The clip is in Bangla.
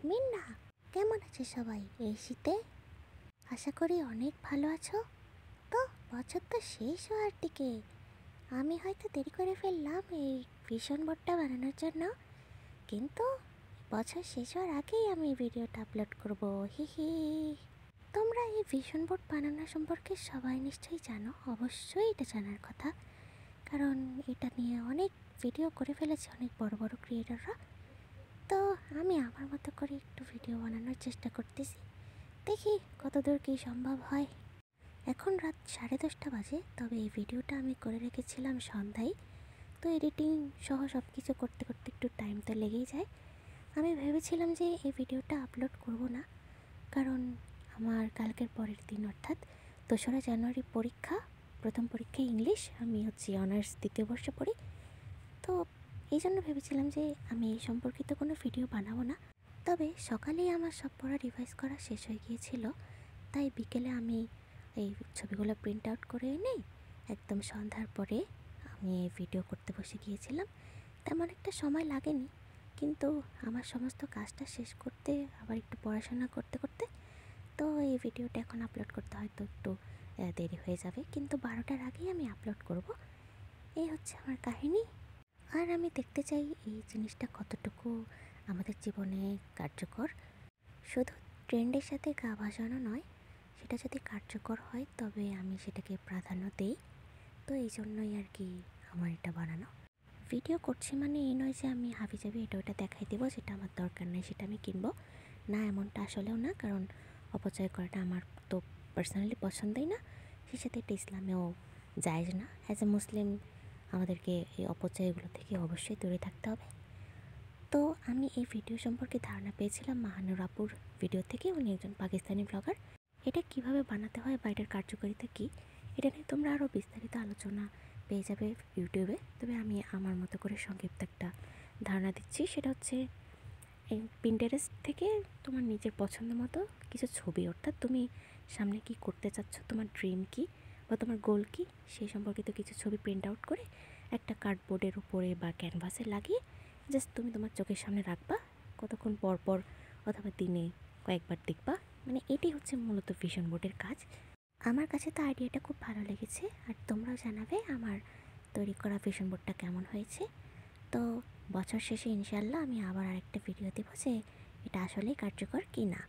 মিন্না, কেমন আছে সবাই এই শীতে? আশা করি অনেক ভালো আছো। তো বছর তো শেষ হওয়ার দিকে। আমি হয়তো দেরি করে ফেললাম এই ভিশন বোর্ডটা বানানোর জন্য, কিন্তু বছর শেষ হওয়ার আগেই আমি ভিডিওটা আপলোড করব। হি হি। তোমরা এই ভিশন বোর্ড বানানো সম্পর্কে সবাই নিশ্চয়ই জানো, অবশ্যই এটা জানার কথা, কারণ এটা নিয়ে অনেক ভিডিও করে ফেলেছে অনেক বড় বড় ক্রিয়েটররা। তো আমি আমার মতো করে একটু ভিডিও বানানোর চেষ্টা করতেছি, দেখি কতদূর কী সম্ভব হয়। এখন রাত 10:30 বাজে, তবে এই ভিডিওটা আমি করে রেখেছিলাম সন্ধ্যায়। তো এডিটিং সহ সব কিছু করতে করতে একটু টাইম তো লেগেই যায়। আমি ভেবেছিলাম যে এই ভিডিওটা আপলোড করব না, কারণ আমার কালকের পরের দিন অর্থাৎ 2রা জানুয়ারি পরীক্ষা, প্রথম পরীক্ষা ইংলিশ। আমি অনার্স 2য় বর্ষে পড়ি। তো এই জন্য ভেবেছিলাম যে আমি এই সম্পর্কিত কোনো ভিডিও বানাবো না। তবে সকালেই আমার সব পড়া রিভাইজ করা শেষ হয়ে গিয়েছিল, তাই বিকেলে আমি এই ছবিগুলো প্রিন্ট আউট করে এনে একদম সন্ধ্যার পরে আমি ভিডিও করতে বসে গিয়েছিলাম। তেমন একটা সময় লাগেনি, কিন্তু আমার সমস্ত কাজটা শেষ করতে আবার একটু পড়াশোনা করতে করতে তো এই ভিডিওটা এখন আপলোড করতে হয়তো একটু দেরি হয়ে যাবে, কিন্তু 12টার আগেই আমি আপলোড করব। এই হচ্ছে আমার কাহিনী। আর আমি দেখতে চাই এই জিনিসটা কতটুকু আমাদের জীবনে কার্যকর। শুধু ট্রেন্ডের সাথে গা ভাসানো নয়, সেটা যদি কার্যকর হয় তবে আমি সেটাকে প্রাধান্য দিই। তো এই জন্যই আর কি আমার এটা বানানো। ভিডিও করছি মানে এই নয় যে আমি হাবিজাবি এটা ওটা দেখাই দেবো, যেটা আমার দরকার নেই সেটা আমি কিনবো না, এমনটা আসলেও না। কারণ অপচয় করাটা আমার তো পার্সোনালি পছন্দই না, সেই সাথে এটা ইসলামেও জায়েজ না। অ্যাজ এ মুসলিম আমাদেরকে এই অপচয়গুলো থেকে অবশ্যই দূরে থাকতে হবে। তো আমি এই ভিডিও সম্পর্কে ধারণা পেয়েছিলাম মাহানুর আপুর ভিডিও থেকে। উনি একজন পাকিস্তানি ব্লগার। এটা কিভাবে বানাতে হয় বা এটার কার্যকারিতা কী, এটা নিয়ে তোমরা আরও বিস্তারিত আলোচনা পেয়ে যাবে ইউটিউবে। তবে আমি আমার মতো করে সংক্ষিপ্ত একটা ধারণা দিচ্ছি। সেটা হচ্ছে এই পিন্টারেস্ট থেকে তোমার নিজের পছন্দ মতো কিছু ছবি, অর্থাৎ তুমি সামনে কি করতে চাচ্ছ, তোমার ড্রিম কী বা তোমার গোল কী, সেই সম্পর্কিত কিছু ছবি প্রিন্ট আউট করে একটা কার্ডবোর্ডের উপরে বা ক্যানভাসে লাগিয়ে জাস্ট তুমি তোমার চোখের সামনে রাখবা, কতক্ষণ পর পর অথবা দিনে কয়েকবার দেখবা। মানে এটাই হচ্ছে মূলত ভিশন বোর্ডের কাজ। আমার কাছে তো আইডিয়াটা খুব ভালো লেগেছে, আর তোমরাও জানাবে আমার তৈরি করা ভিশন বোর্ডটা কেমন হয়েছে। তো বছর শেষে ইনশাল্লাহ আমি আবার আরেকটা ভিডিও দেবো যে এটা আসলেই কার্যকর কি না।